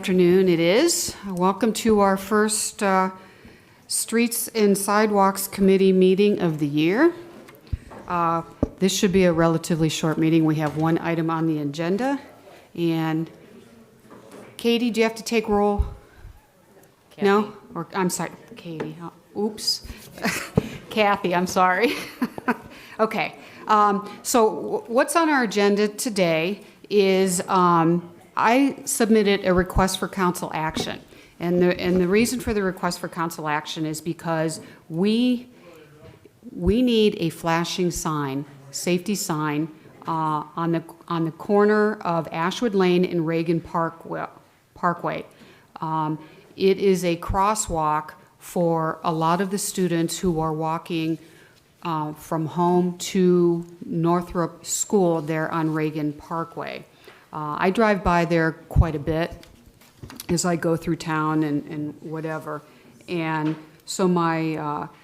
Afternoon it is. Welcome to our first Streets and Sidewalks Committee meeting of the year. This should be a relatively short meeting. We have one item on the agenda. And Katie, do you have to take roll? Kathy. No? Or I'm sorry, Katie. Oops. Kathy, I'm sorry. Okay. So what's on our agenda today is I submitted a request for council action. And the reason for the request for council action is because we need a flashing sign, safety sign, on the corner of Ashwood Lane and Reagan Parkway. It is a crosswalk for a lot of the students who are walking from home to Northrop School there on Reagan Parkway. I drive by there quite a bit as I go through town and whatever. And so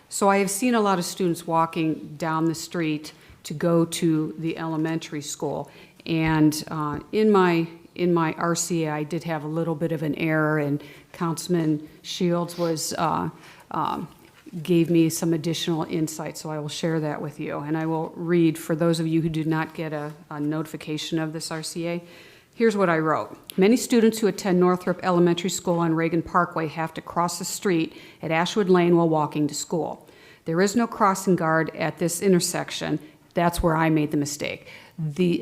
so I have seen a lot of students walking down the street to go to the elementary school. And in my RCA, I did have a little bit of an error, and Councilman Shields gave me some additional insight, so I will share that with you. And I will read, for those of you who did not get a notification of this RCA, here's what I wrote. Many students who attend Northrop Elementary School on Reagan Parkway have to cross the street at Ashwood Lane while walking to school. There is no crossing guard at this intersection. That's where I made the mistake.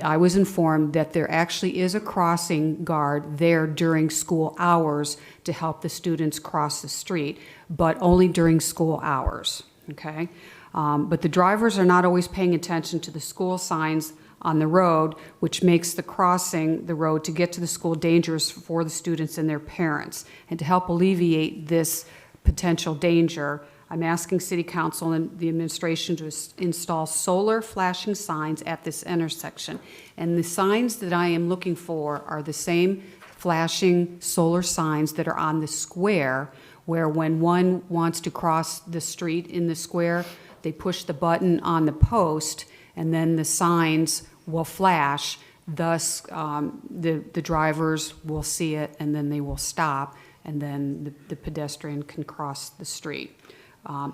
I was informed that there actually is a crossing guard there during school hours to help the students cross the street, but only during school hours, okay? But the drivers are not always paying attention to the school signs on the road, which makes the crossing the road to get to the school dangerous for the students and their parents. And to help alleviate this potential danger, I'm asking City Council and the administration to install solar flashing signs at this intersection. And the signs that I am looking for are the same flashing solar signs that are on the square, where when one wants to cross the street in the square, they push the button on the post, and then the signs will flash. Thus, the drivers will see it, and then they will stop, and then the pedestrian can cross the street.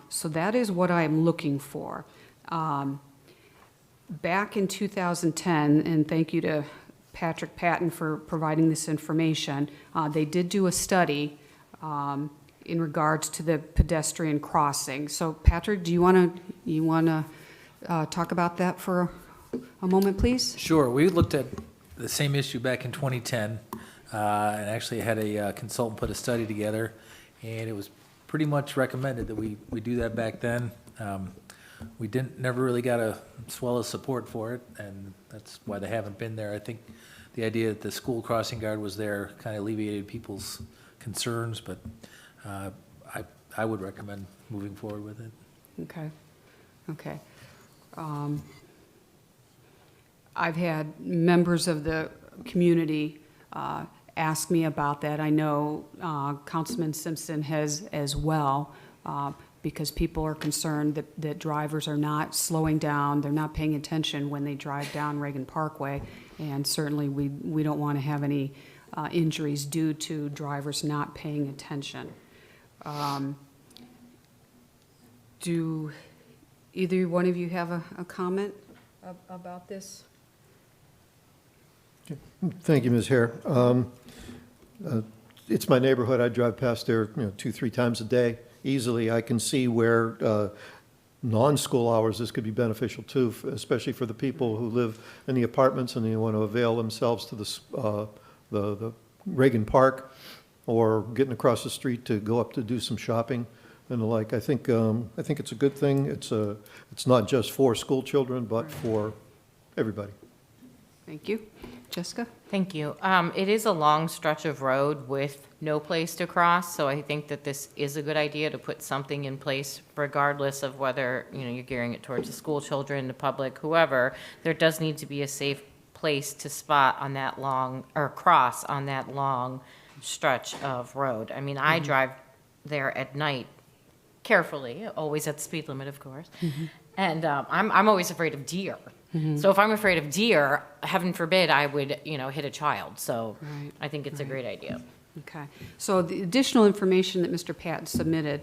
So that is what I am looking for. Back in 2010, and thank you to Patrick Patton for providing this information, they did do a study in regards to the pedestrian crossing. So Patrick, do you want to talk about that for a moment, please? Sure. We looked at the same issue back in 2010 and actually had a consultant put a study together, and it was pretty much recommended that we do that back then. We never really got a swell of support for it, and that's why they haven't been there. I think the idea that the school crossing guard was there kind of alleviated people's concerns, but I would recommend moving forward with it. Okay. I've had members of the community ask me about that. I know Councilman Simpson has as well, because people are concerned that drivers are not slowing down, they're not paying attention when they drive down Reagan Parkway, and certainly we don't want to have any injuries due to drivers not paying attention. Do either one of you have a comment about this? Thank you, Ms. Hare. It's my neighborhood. I drive past there 2-3 times a day easily. I can see where non-school hours this could be beneficial too, especially for the people who live in the apartments and they want to avail themselves to the Reagan Park, or getting across the street to go up to do some shopping and the like. I think it's a good thing. It's not just for school children, but for everybody. Thank you. Jessica? Thank you. It is a long stretch of road with no place to cross, so I think that this is a good idea to put something in place, regardless of whether you're gearing it towards the school children, the public, whoever. There does need to be a safe place to spot on that long, or cross on that long stretch of road. I mean, I drive there at night carefully, always at the speed limit, of course, and I'm always afraid of deer. So if I'm afraid of deer, heaven forbid I would, hit a child. So Right. I think it's a great idea. Okay, so the additional information that Mr. Patton submitted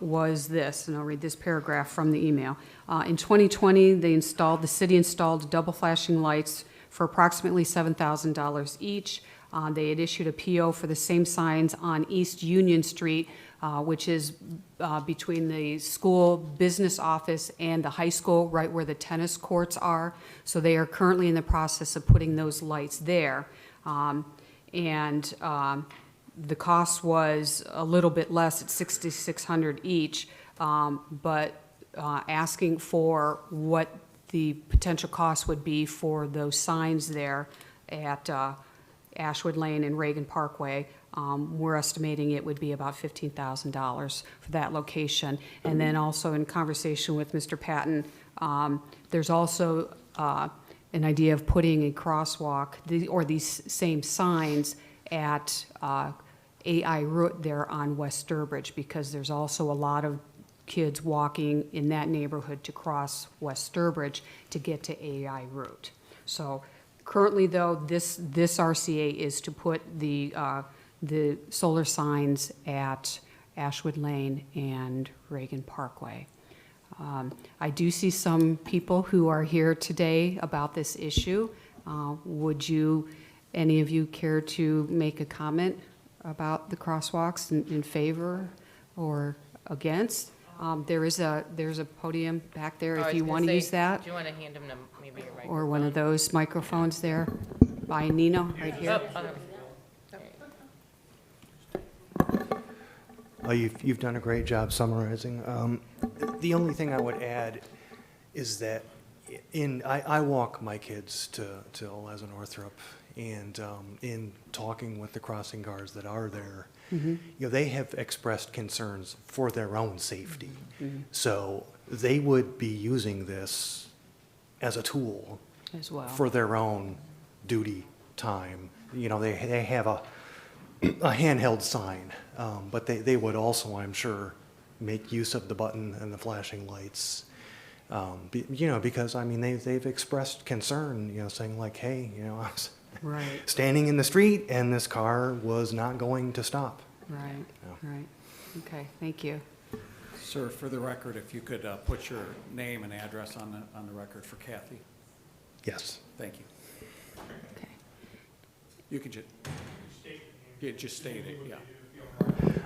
was this, and I'll read this paragraph from the email. In 2020, the city installed double flashing lights for approximately $7,000 each. They had issued a PO for the same signs on East Union Street, which is between the school business office and the high school, right where the tennis courts are. So they are currently in the process of putting those lights there. The cost was a little bit less at $6,600 each, but asking for what the potential cost would be for those signs there at Ashwood Lane and Reagan Parkway. We're estimating it would be about $15,000 for that location. And then also in conversation with Mr. Patton, there's also an idea of putting a crosswalk, or these same signs at AI Route there on West Sturbridge, because there's also a lot of kids walking in that neighborhood to cross West Sturbridge to get to AI Route. So currently, though, this RCA is to put the solar signs at Ashwood Lane and Reagan Parkway. I do see some people who are here today about this issue. Would any of you care to make a comment about the crosswalks in favor or against? There's a podium back there if you want to use that, Do you want to hand him maybe your microphone? or one of those microphones there by Nino, right here. You've done a great job summarizing. The only thing I would add is that I walk my kids to Eliza Northrop, and in talking with the crossing guards that are there, they have expressed concerns for their own safety. So they would be using this as a tool As well. for their own duty time. They have a handheld sign, but they would also, I'm sure, make use of the button and the flashing lights. Because they've expressed concern, saying like, hey, I was Right, standing in the street and this car was not going to stop. right, Yeah. right. Okay, thank you. Sir, for the record, if you could put your name and address on the record for Kathy. Yes. Thank you. Okay. You could just state it,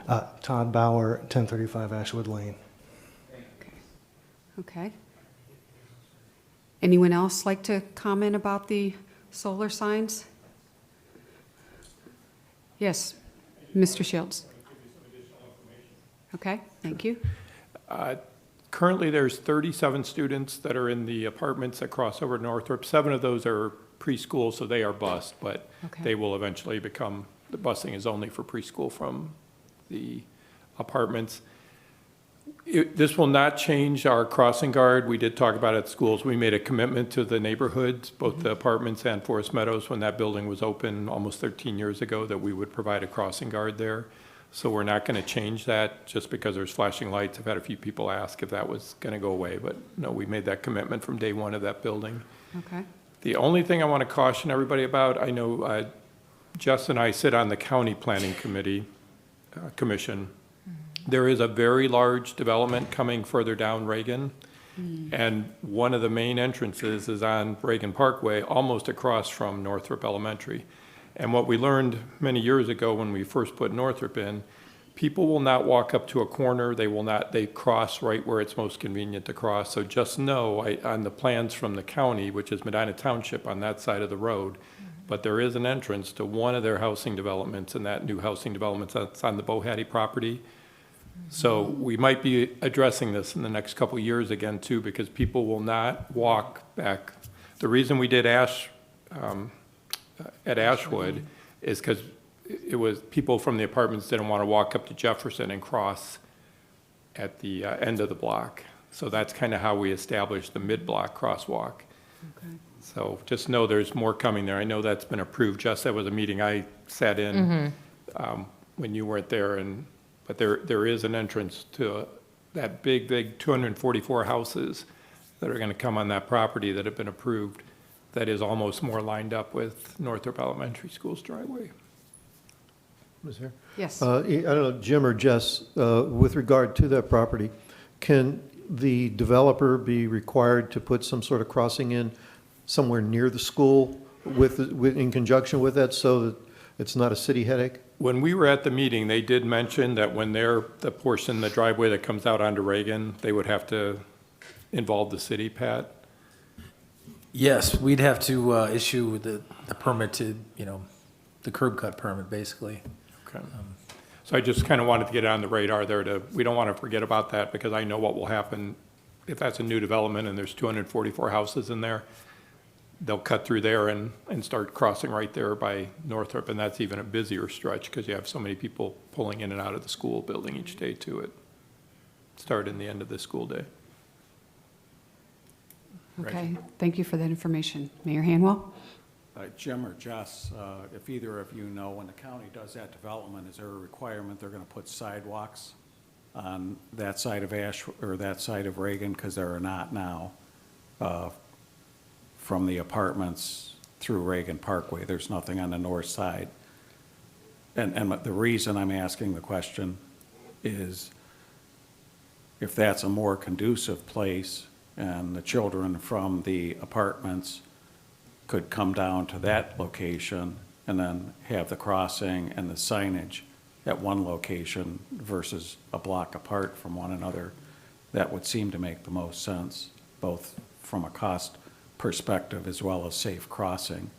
yeah. Todd Bauer, 1035 Ashwood Lane. Okay. Anyone else like to comment about the solar signs? Yes, Mr. Shields. Okay, thank you. Currently, there's 37 students that are in the apartments that cross over to Northrop. 7 of those are preschool, so they are bused, but Okay. they will eventually become, the busing is only for preschool from the apartments. This will not change our crossing guard. We did talk about it at schools. We made a commitment to the neighborhoods, both the apartments and Forest Meadows, when that building was open almost 13 years ago, that we would provide a crossing guard there. So we're not going to change that just because there's flashing lights. I've had a few people ask if that was going to go away, but no, we made that commitment from day one of that building. Okay, The only thing I want to caution everybody about, I know Jess and I sit on the county planning commission. There is a very large development coming further down Reagan, and one of the main entrances is on Reagan Parkway, almost across from Northrop Elementary. And what we learned many years ago when we first put Northrop in, people will not walk up to a corner. They cross right where it's most convenient to cross. So just know, on the plans from the county, which is Medina Township on that side of the road, but there is an entrance to one of their housing developments, and that new housing development that's on the Bohattie property. So we might be addressing this in the next couple of years again too, because people will not walk back. The reason we did at Ashwood is because it was people from the apartments didn't want to walk up to Jefferson and cross at the end of the block. So that's kind of how we established the mid-block crosswalk. okay. So just know there's more coming there. I know that's been approved. Just that was a meeting I sat in when you weren't there, but there is an entrance to that big 244 houses that are going to come on that property that have been approved. That is almost more lined up with Northrop Elementary School's driveway. Ms. Hare? Yes. I don't know, Jim or Jess, with regard to that property, can the developer be required to put some sort of crossing in somewhere near the school in conjunction with that so that it's not a city headache? When we were at the meeting, they did mention that when the portion, the driveway that comes out onto Reagan, they would have to involve the city, Pat? Yes, we'd have to issue the permit to, the curb cut permit, basically. Okay. So I just kind of wanted to get it on the radar there we don't want to forget about that because I know what will happen if that's a new development and there's 244 houses in there. They'll cut through there and start crossing right there by Northrop, and that's even a busier stretch because you have so many people pulling in and out of the school building each day to it. Start and the end of the school day. Okay, thank you for that information. Mayor Hanwell? Jim or Jess, if either of you know, when the county does that development, is there a requirement they're going to put sidewalks on that side of or that side of Reagan? Because there are not now. From the apartments through Reagan Parkway, there's nothing on the north side. And the reason I'm asking the question is if that's a more conducive place and the children from the apartments could come down to that location and then have the crossing and the signage at one location versus a block apart from one another, that would seem to make the most sense, both from a cost perspective as well as safe crossing,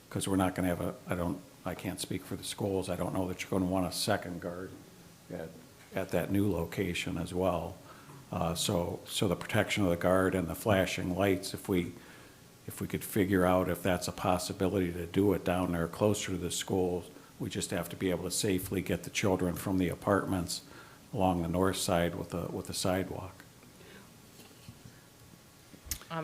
because we're not going to have I can't speak for the schools. I don't know that you're going to want a second guard at that new location as well. So the protection of the guard and the flashing lights, if we could figure out if that's a possibility to do it down there closer to the schools, we just have to be able to safely get the children from the apartments along the north side with a sidewalk.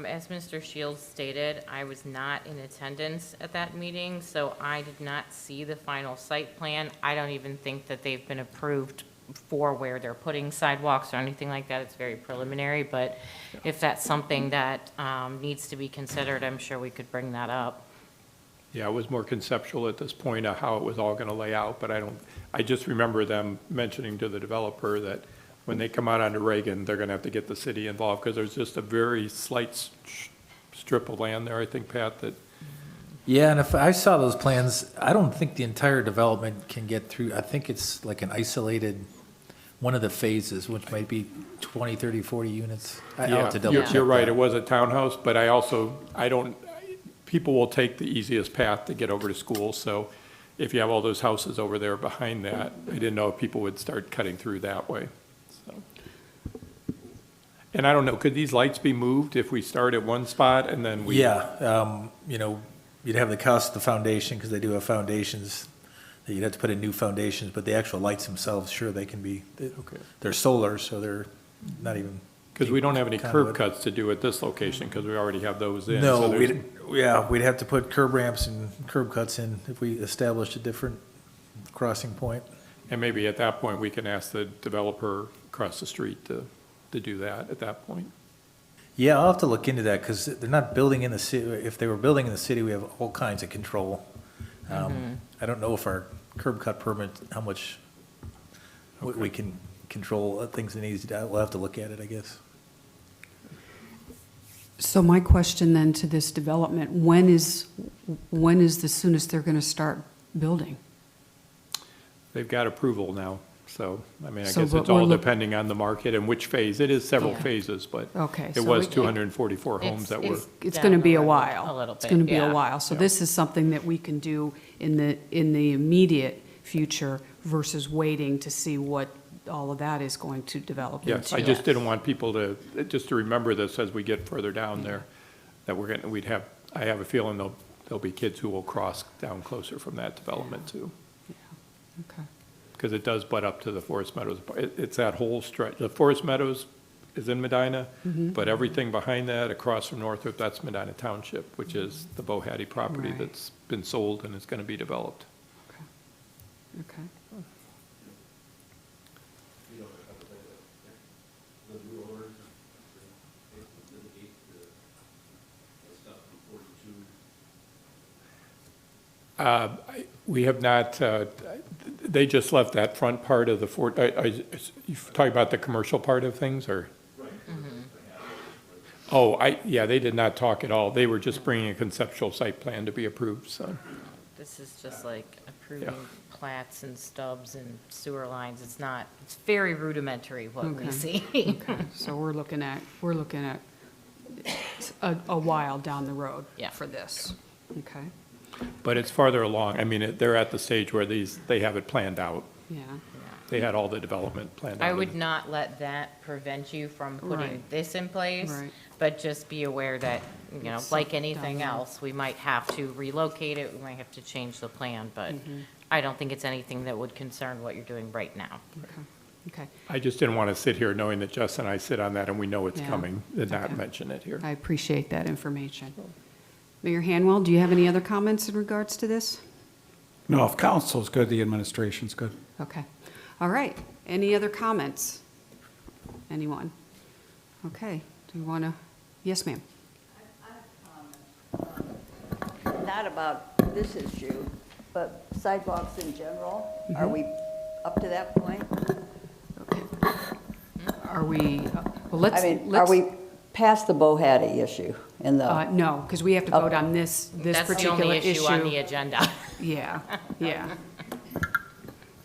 As Mr. Shields stated, I was not in attendance at that meeting, so I did not see the final site plan. I don't even think that they've been approved for where they're putting sidewalks or anything like that. It's very preliminary, but if that's something that needs to be considered, I'm sure we could bring that up. Yeah, it was more conceptual at this point of how it was all going to lay out, but I just remember them mentioning to the developer that when they come out onto Reagan, they're going to have to get the city involved because there's just a very slight strip of land there, I think, Pat, that. Yeah, and if I saw those plans, I don't think the entire development can get through. I think it's like an isolated, one of the phases, which might be 20, 30, 40 units. I'll have to double check You're right, that. it was a townhouse, but people will take the easiest path to get over to school, so if you have all those houses over there behind that, I didn't know if people would start cutting through that way. So. And I don't know, could these lights be moved if we start at one spot and then we? Yeah, you'd have the cost of the foundation, because they do have foundations, that you'd have to put in new foundations, but the actual lights themselves, sure, they can be, they're solar, so they're not even. Because we don't have any conduit. curb cuts to do at this location, because we already have those in. No, so there's- we'd have to put curb ramps and curb cuts in if we established a different crossing point. And maybe at that point, we can ask the developer across the street to do that at that point. Yeah, I'll have to look into that, because they're not building in the city. If they were building in the city, we have all kinds of control. I don't know if our curb cut permit, how much we can control things in these. We'll have to look at it, I guess. So my question then to this development, when is the soonest they're going to start building? They've got approval now, so, I mean, I So, guess but it's all we're look- depending on the market and which phase. It is several Yeah. phases, but Okay, it so was we- 244 homes that were. It's down going to be the a road while. a little It's bit, going to be a yeah. while. So Yeah. this is something that we can do in the immediate future versus waiting to see what all of that is going to develop into. Yes, I just didn't want people to remember this as we get further down there, that I have a feeling there'll be kids who will cross down closer from that development too. Okay. Because it does butt up to the Forest Meadows. It's that whole stretch. The Forest Meadows is in Medina, but everything behind that, across from Northrop, that's Medina Township, which is the Bohattie property Right. that's been sold and is going to be developed. Okay. We have not, they just left that front part of the fort, you talking about the commercial part of things, or? Oh, yeah, they did not talk at all. They were just bringing a conceptual site plan to be approved, so. This is just like approving plats and stubs and sewer lines. It's not, it's very rudimentary what we Okay. see. Okay, so we're looking at a while down the road Yeah. for this. Okay, But it's farther along. I mean, they're at the stage where they have it planned out. yeah. They had all the development planned out. I would not let that prevent you from putting Right. this in place, Right. but just be aware that, you know, It's like down anything the road. else, we might have to relocate it, we might have to change the plan, but I don't think it's anything that would concern what you're doing right now. Okay, I just didn't want to sit here knowing that Jess and I sit on that and we know it's Yeah. coming and not Okay. mention it here. I appreciate that information. Mayor Hanwell, do you have any other comments in regards to this? No, if council's good, the administration's good. Okay, all right. Any other comments? Anyone? Okay, do you want to, yes, ma'am? Not about this issue, but sidewalks in general. Are we up to that point? Are we, well, let's. I mean, are let's- we past the Bohattie issue in the, No, because we have to vote on this That's the particular only issue. issue on the agenda. Yeah, yeah.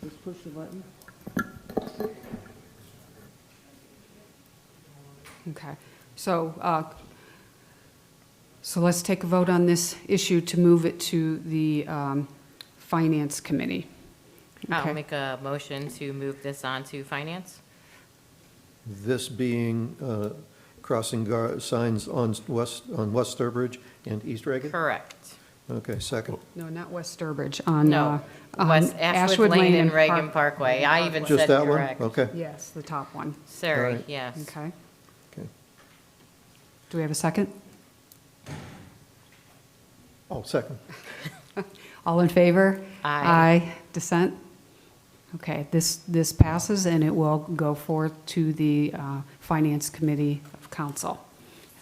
just push the button? Okay, so let's take a vote on this issue to move it to the Finance Committee. I'll Okay. make a motion to move this on to finance. This being crossing signs on West Sturbridge and East Reagan? Correct. Okay, second. No, not West Sturbridge, on. No, on West Ashwood Lane and Reagan Park- Parkway. I even Just said that one? correct. Okay, Yes, the top one. Sorry, Alright. yes. Okay. okay. Do we have a second? Oh, second. All in favor? Aye. Dissent? Okay, this passes, and it will go forth to the Finance Committee of Council.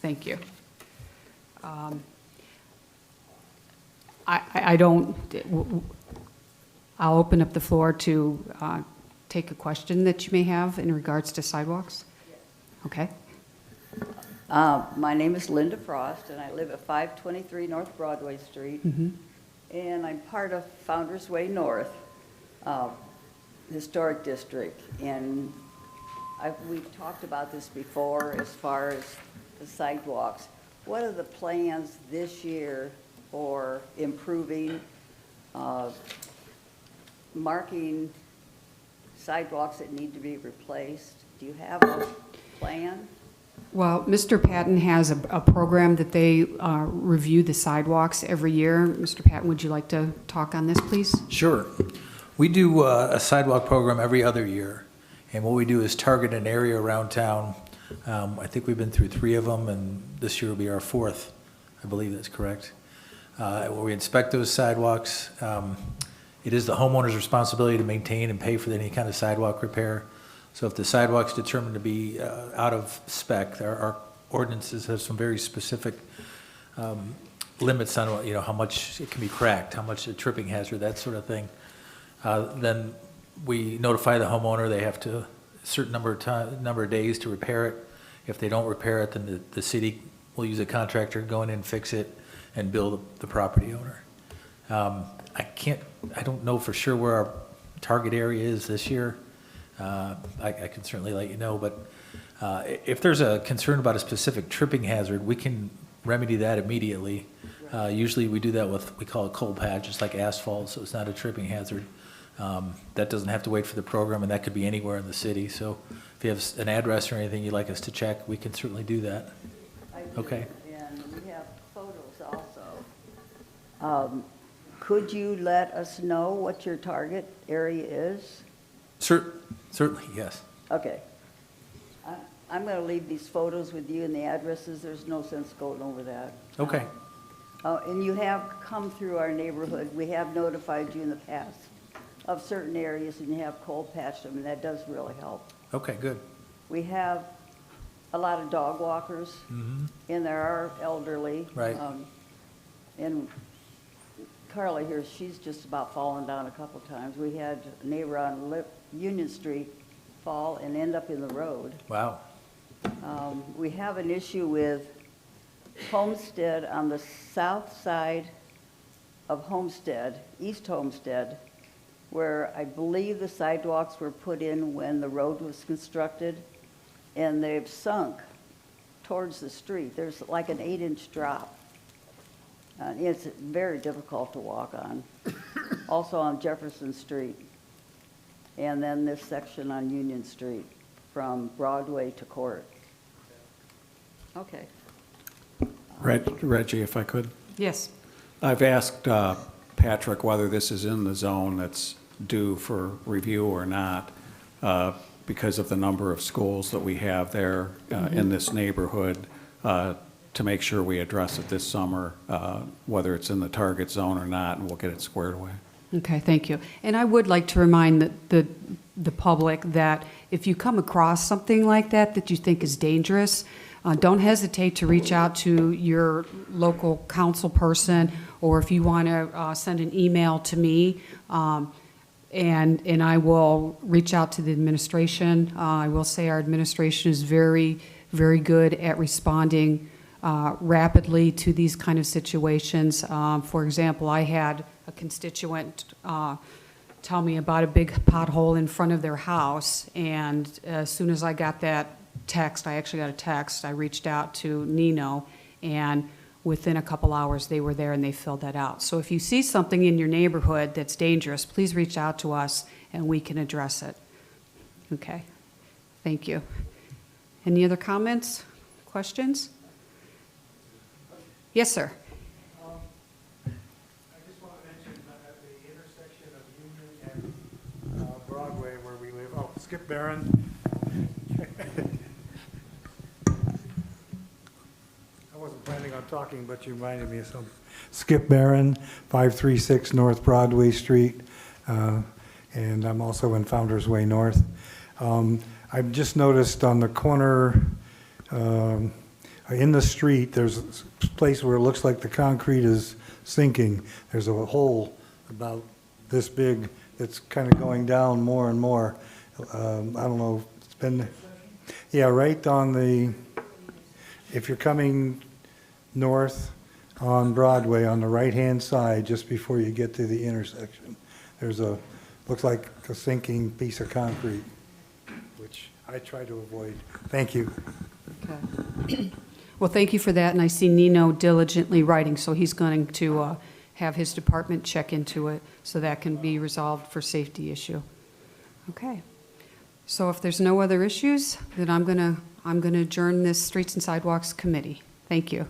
Thank you. I don't, I'll open up the floor to take a question that you may have in regards to sidewalks. Okay? My name is Linda Frost, and I live at 523 North Broadway Street. And I'm part of Founder's Way North Historic District. And we've talked about this before as far as the sidewalks. What are the plans this year for improving, marking sidewalks that need to be replaced? Do you have a plan? Well, Mr. Patton has a program that they review the sidewalks every year. Mr. Patton, would you like to talk on this, please? Sure. We do a sidewalk program every other year, and what we do is target an area around town. I think we've been through 3 of them, and this year will be our 4th. I believe that's correct. Where we inspect those sidewalks. It is the homeowner's responsibility to maintain and pay for any kind of sidewalk repair. So if the sidewalk's determined to be out of spec, our ordinances have some very specific limits on, how much it can be cracked, how much a tripping hazard, that sort of thing. Then we notify the homeowner, they have to, a certain number of days to repair it. If they don't repair it, then the city will use a contractor to go in and fix it and bill the property owner. I don't know for sure where our target area is this year. I can certainly let you know, but if there's a concern about a specific tripping hazard, we can remedy that immediately. Usually we do that with, we call it cold patch, just like asphalt, so it's not a tripping hazard. That doesn't have to wait for the program, and that could be anywhere in the city. So if you have an address or anything you'd like us to check, we can certainly do that. I do, Okay. And we have photos also. Could you let us know what your target area is? Certainly, yes. Okay. I'm going to leave these photos with you and the addresses. There's no sense going over that. Okay. And you have come through our neighborhood. We have notified you in the past of certain areas, and you have cold patched them, and that does really help. Okay, good. We have a lot of dog walkers, and there are elderly. Right. And Carla here, she's just about fallen down a couple times. We had a neighbor on Union Street fall and end up in the road. Wow. We have an issue with Homestead on the south side of Homestead, East Homestead, where I believe the sidewalks were put in when the road was constructed, and they've sunk towards the street. There's like an 8-inch drop. It's very difficult to walk on. Also on Jefferson Street. And then this section on Union Street from Broadway to Court. Okay. Reggie, if I could. Yes. I've asked Patrick whether this is in the zone that's due for review or not, because of the number of schools that we have there in this neighborhood, to make sure we address it this summer, whether it's in the target zone or not, and we'll get it squared away. Okay, thank you. And I would like to remind the public that if you come across something like that that you think is dangerous, don't hesitate to reach out to your local council person, or if you want to send an email to me, and I will reach out to the administration. I will say our administration is very, very good at responding rapidly to these kind of situations. For example, I had a constituent tell me about a big pothole in front of their house, and as soon as I got that text, I actually got a text, I reached out to Nino, and within a couple hours, they were there and they filled that out. So if you see something in your neighborhood that's dangerous, please reach out to us and we can address it. Okay, thank you. Any other comments, questions? Yes, sir. I just want to mention at the intersection of Union and Broadway where we live, Skip Barron. I wasn't planning on talking, but you reminded me of something. Skip Barron, 536 North Broadway Street, and I'm also in Founder's Way North. I've just noticed on the corner, in the street, there's a place where it looks like the concrete is sinking. There's a hole about this big that's kind of going down more and more. I don't know, it's been, yeah, right on the, if you're coming north on Broadway, on the right-hand side, just before you get to the intersection, there's a, looks like a sinking piece of concrete, which I try to avoid. Thank you. Okay. Well, thank you for that, and I see Nino diligently writing, so he's going to have his department check into it so that can be resolved for safety issue. Okay. So if there's no other issues, then I'm going to adjourn this Streets and Sidewalks Committee. Thank you.